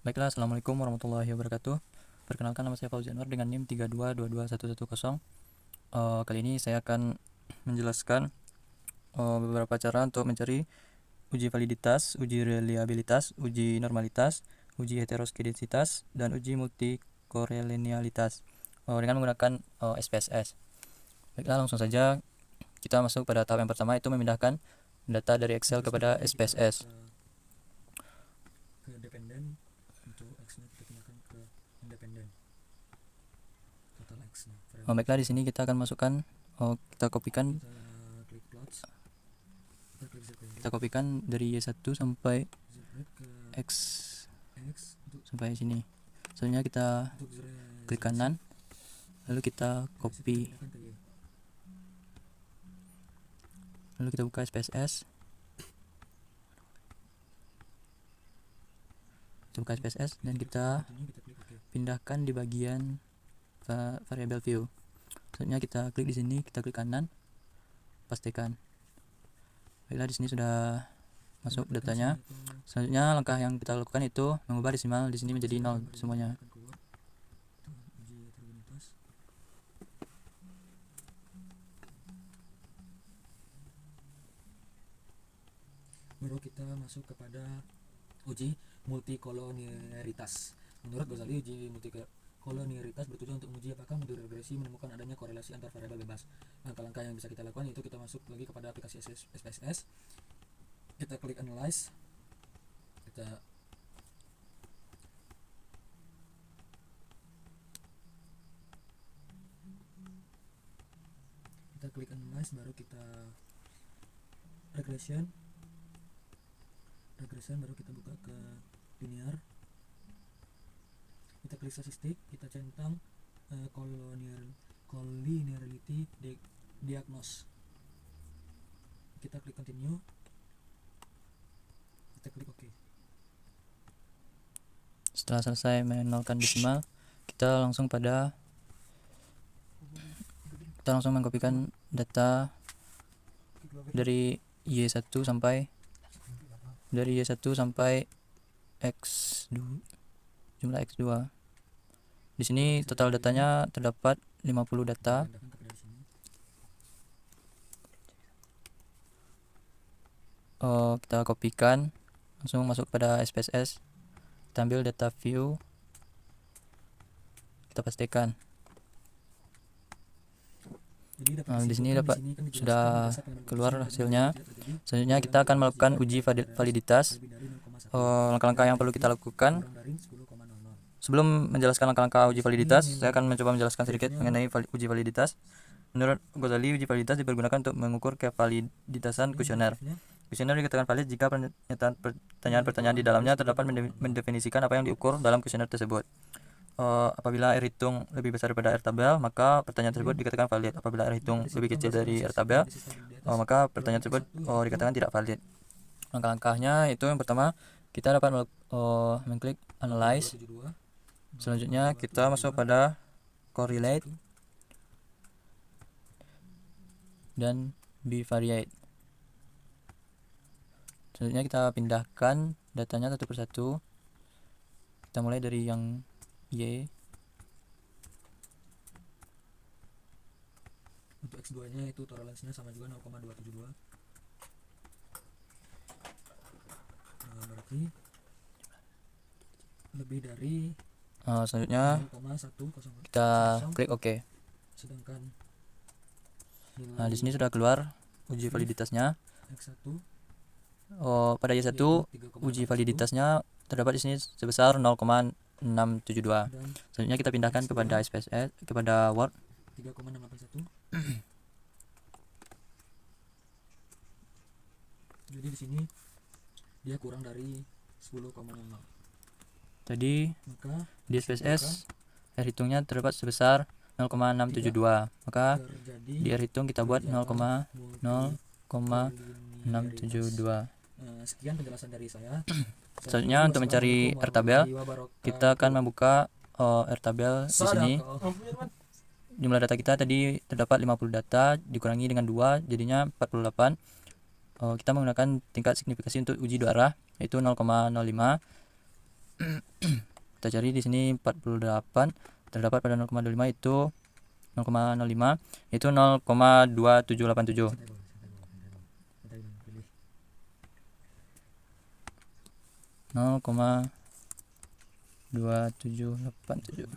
Baiklah, assalamualaikum warahmatullahi wabarakatuh. Perkenalkan, nama saya Fauzi Anwar dengan NIM 3222110. Kali ini saya akan menjelaskan beberapa cara untuk mencari uji validitas, uji reliabilitas, uji normalitas, uji heteroskeditsitas, dan uji multikorelinealitas dengan menggunakan SPSS. Baiklah, langsung saja kita masuk pada tahap yang pertama, itu memindahkan data dari Excel kepada SPSS. Ke dependen, untuk X-nya kita pindahkan ke independen. Total X-nya. Baiklah, di sini kita akan masukkan, kita kopikan Kita klik plots. Kita klik kita kopikan dari Y1 sampai ke X X sampai sini. Selanjutnya kita klik kanan, lalu kita copy, lalu kita buka SPSS, dan kita pindahkan di bagian variable view. Selanjutnya kita klik di sini, kita klik kanan, pastikan. Baiklah, di sini sudah masuk datanya. Selanjutnya langkah yang kita lakukan itu mengubah desimal di sini menjadi 0 semuanya. Baru kita masuk kepada uji multikolonialitas. Menurut Ghazali, uji multikolonialitas bertujuan untuk menguji apakah modul regresi menemukan adanya korelasi antar variabel bebas. Langkah-langkah yang bisa kita lakukan yaitu kita masuk lagi kepada aplikasi SPSS. Kita klik analyze. Kita klik analyze, baru kita regression, baru kita buka ke linear. Kita klik statistik, kita centang collinearity diagnose. Kita klik continue, kita klik OK. Setelah selesai menolkan desimal, kita langsung mengkopikan data dari Y1 sampai X2, jumlah X2. Di sini total datanya terdapat 50 data. Kita kopikan, langsung masuk pada SPSS, kita ambil data view, kita pastikan. Di sini sudah keluar hasilnya. Selanjutnya kita akan melakukan uji validitas. Langkah-langkah yang perlu kita lakukan. Sebelum menjelaskan langkah-langkah uji validitas, saya akan mencoba menjelaskan sedikit mengenai uji validitas. Menurut Ghazali, uji validitas dipergunakan untuk mengukur kevaliditasan kuesioner. Kuesioner dikatakan valid jika pertanyaan-pertanyaan di dalamnya terdapat mendefinisikan apa yang diukur dalam kuesioner tersebut. Apabila R hitung lebih besar daripada R tabel, maka pertanyaan tersebut dikatakan valid. Apabila R hitung lebih kecil dari R tabel, maka pertanyaan tersebut dikatakan tidak valid. Langkah-langkahnya itu, yang pertama, kita dapat mengklik analyze. Selanjutnya kita masuk pada correlate dan bivariate. Selanjutnya kita pindahkan datanya satu persatu. Kita mulai dari yang Y. Untuk X2 nya itu toleransinya sama juga 0,272. Berarti lebih dari Selanjutnya 0,100. kita klik OK. Sedangkan di sini sudah keluar uji validitasnya. X1 pada Y1 uji validitasnya terdapat di sini sebesar 0,672. Selanjutnya kita pindahkan kepada SPSS, kepada Word. 3,681. Jadi di sini dia kurang dari 10,00. Tadi Maka di SPSS R hitungnya terdapat sebesar 0,672. Maka di R hitung kita buat 0,672. Sekian penjelasan dari saya. Selanjutnya untuk mencari R tabel, kita akan membuka R tabel di sini. Jumlah data kita tadi terdapat 50 data, dikurangi dengan 2 jadinya 48. Kita menggunakan tingkat signifikasi untuk uji dua arah, yaitu 0,05. kita cari di sini 48 terdapat pada 0,25 itu 0,05 itu 0,2787. Nol koma 2787.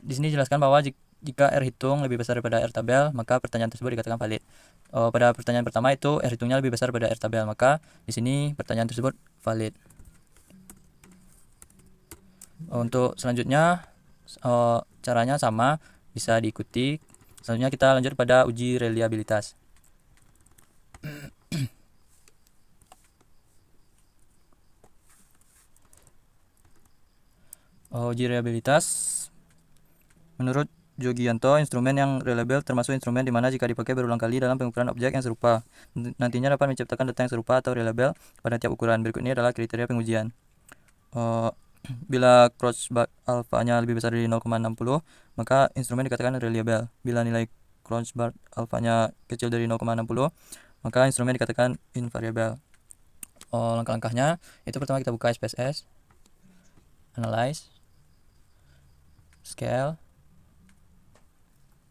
Di sini jelaskan bahwa jika R hitung lebih besar daripada R tabel, maka pertanyaan tersebut dikatakan valid. Pada pertanyaan pertama itu R hitungnya lebih besar daripada R tabel, maka di sini pertanyaan tersebut valid. Untuk selanjutnya caranya sama, bisa diikuti. Selanjutnya kita lanjut pada uji reliabilitas. Uji reliabilitas menurut Jogianto, instrumen yang reliable termasuk instrumen di mana jika dipakai berulang kali dalam pengukuran objek yang serupa, nantinya dapat menciptakan data yang serupa atau reliable pada tiap ukuran. Berikut ini adalah kriteria pengujian. Bila Kreuzberg alfanya lebih besar dari 0,60, maka instrumen dikatakan reliable. Bila nilai Kreuzberg alfanya kecil dari 0,60, maka instrumen dikatakan invariable. Langkah-langkahnya itu pertama kita buka SPSS, analyze, scale,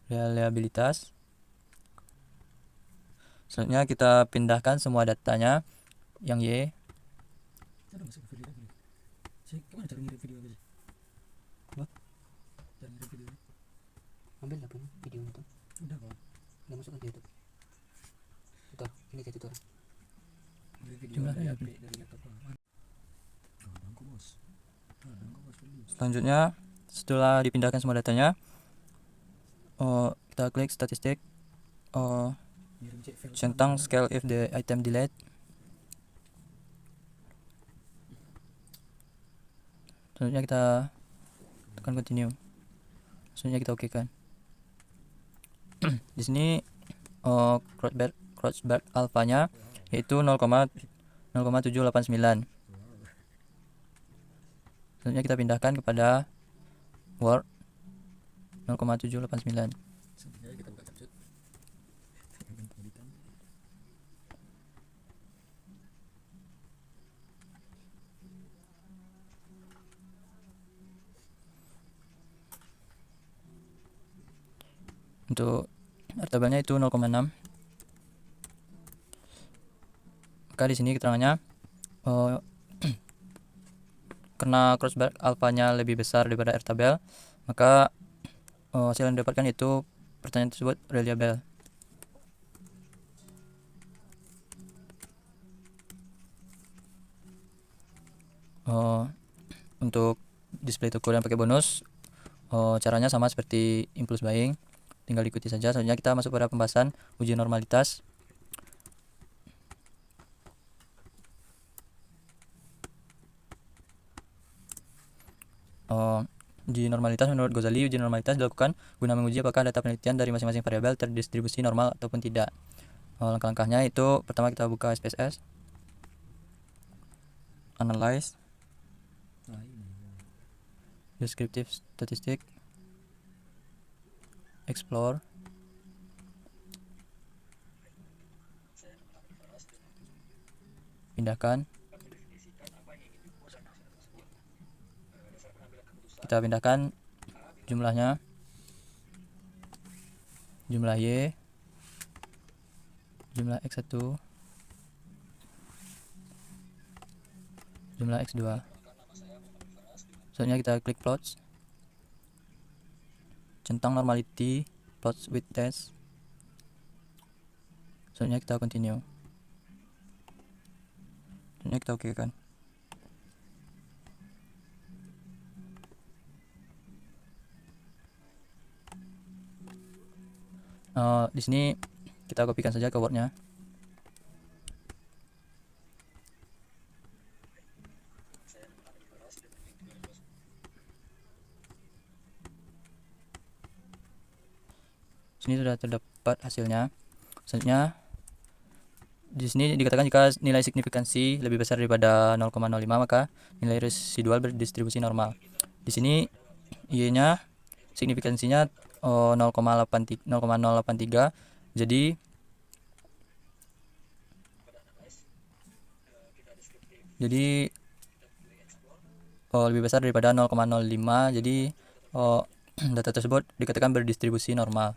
reliabilitas. Selanjutnya kita pindahkan semua datanya yang Y. Gimana cara ngirim video guys? Cara ngirim video? Ambil apa video itu? Udah kok. Udah masukkan ke YouTube. Tutor, ini kayak tutor. Ngirim video Jumlahnya dari ya, HP dari laptop kok. Kadang-kadang bos. Selanjutnya setelah dipindahkan semua datanya, kita klik statistik, Ngirim cek file. centang scale if the item delete. Selanjutnya kita tekan continue. Selanjutnya kita oke kan. Di sini Kreuzberg alfanya yaitu 0,0789. Selanjutnya kita pindahkan kepada Word 0,789. Sebenarnya kita buka capcut. Untuk tabelnya itu 0,6. Maka di sini keterangannya karena Kreuzberg alfanya lebih besar daripada R tabel, maka hasil yang didapatkan itu pertanyaan tersebut reliable. Untuk display toko dan pakai bonus, caranya sama seperti impulse buying, tinggal ikuti saja. Selanjutnya kita masuk pada pembahasan uji normalitas. Uji normalitas menurut Ghazali, uji normalitas dilakukan guna menguji apakah data penelitian dari masing-masing variabel terdistribusi normal ataupun tidak. Langkah-langkahnya itu pertama kita buka SPSS, analyze, descriptive statistic, explore, pindahkan. Kita pindahkan jumlahnya, jumlah Y, jumlah X1, jumlah X2. Selanjutnya kita klik plots, centang normality, plots with test. Selanjutnya kita continue. Selanjutnya kita oke kan. Di sini kita kopikan saja ke Word-nya. Sini sudah terdapat hasilnya. Selanjutnya di sini dikatakan jika nilai signifikansi lebih besar daripada 0,05 maka nilai residual berdistribusi normal. Di sini Y-nya signifikansinya 0,083. Jadi lebih besar daripada 0,05, jadi data tersebut dikatakan berdistribusi normal.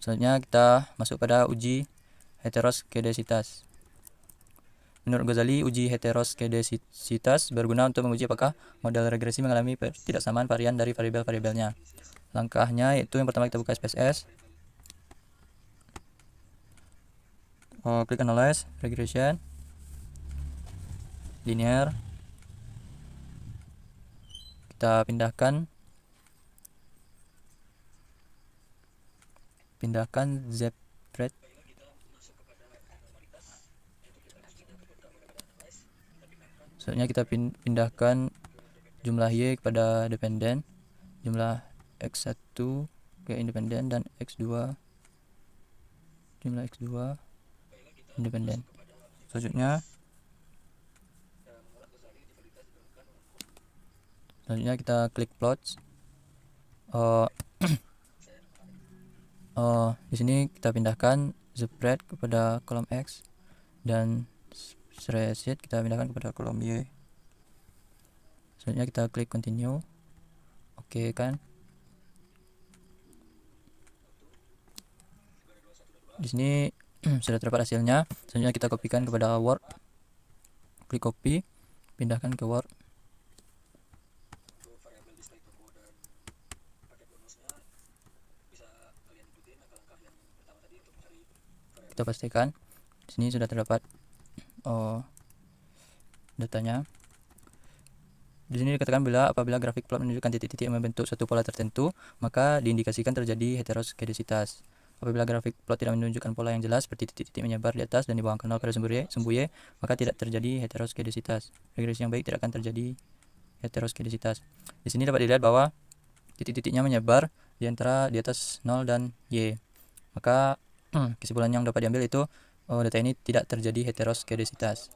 Selanjutnya kita masuk pada uji heteroskedasitas. Menurut Ghazali, uji heteroskedasitas berguna untuk menguji apakah model regresi mengalami ketidaksamaan varian dari variabel-variabelnya. Langkahnya yaitu yang pertama kita buka SPSS, klik analyze, regression, linear, kita pindahkan zspread, selanjutnya kita pindahkan jumlah y kepada dependen, jumlah x1 ke independen, dan x2 jumlah x2 independen. Selanjutnya kita klik plots. Di sini kita pindahkan spread kepada kolom x dan sheet kita pindahkan kepada kolom y. Selanjutnya kita klik continue. Oke kan. Di sini sudah terdapat hasilnya. Selanjutnya kita kopikan kepada Word. Klik copy, pindahkan ke Word. Kita pastikan di sini sudah terdapat datanya. Di sini dikatakan apabila grafik plot menunjukkan titik-titik yang membentuk suatu pola tertentu, maka diindikasikan terjadi heteroskedasitas. Apabila grafik plot tidak menunjukkan pola yang jelas seperti titik-titik menyebar di atas dan di bawah kanal pada sumbu Y, maka tidak terjadi heteroskedasitas. Regresi yang baik tidak akan terjadi heteroskedasitas. Di sini dapat dilihat bahwa titik-titiknya menyebar di atas 0 dan Y. Maka kesimpulan yang dapat diambil itu data ini tidak terjadi heteroskedasitas.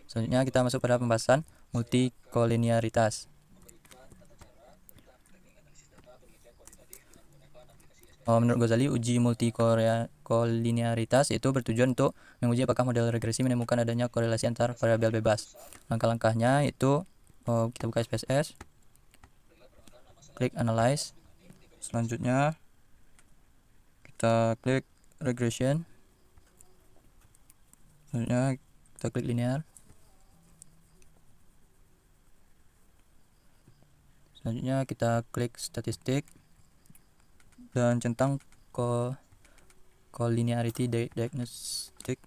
Selanjutnya kita masuk pada pembahasan multikolinearitas. Menurut Ghazali, uji multikolinearitas itu bertujuan untuk menguji apakah model regresi menemukan adanya korelasi antar variabel bebas. Langkah-langkahnya itu kita buka SPSS, klik analyze, selanjutnya kita klik regression, selanjutnya kita klik linear, selanjutnya kita klik statistik dan centang collinearity diagnostic.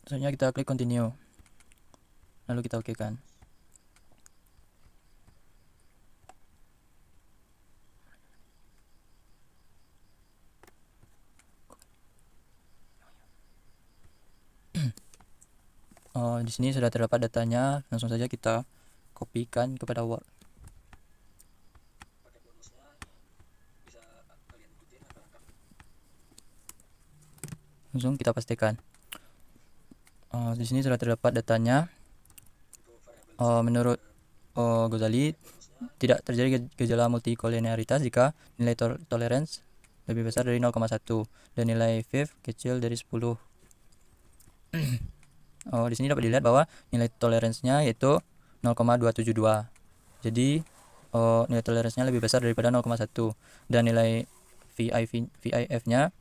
Selanjutnya kita klik continue, lalu kita oke kan. Di sini sudah terdapat datanya, langsung saja kita kopikan kepada Word. Langsung kita pastikan. Di sini sudah terdapat datanya. Menurut Ghazali, tidak terjadi gejala multikolinearitas jika nilai tolerance lebih besar dari 0,1 dan nilai FIV kecil dari 10. Di sini dapat dilihat bahwa nilai toleransinya yaitu 0,272. Jadi nilai toleransinya lebih besar daripada 0,1 dan nilai VIF-nya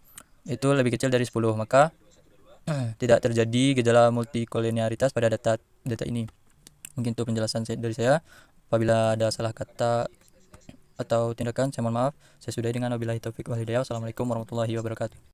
itu lebih kecil dari 10. Maka tidak terjadi gejala multikolinearitas pada data ini. Mungkin itu penjelasan dari saya. Apabila ada salah kata atau tindakan, saya mohon maaf. Saya sudahi dengan wabillahi taufik wal hidayah. Wassalamualaikum warahmatullahi wabarakatuh.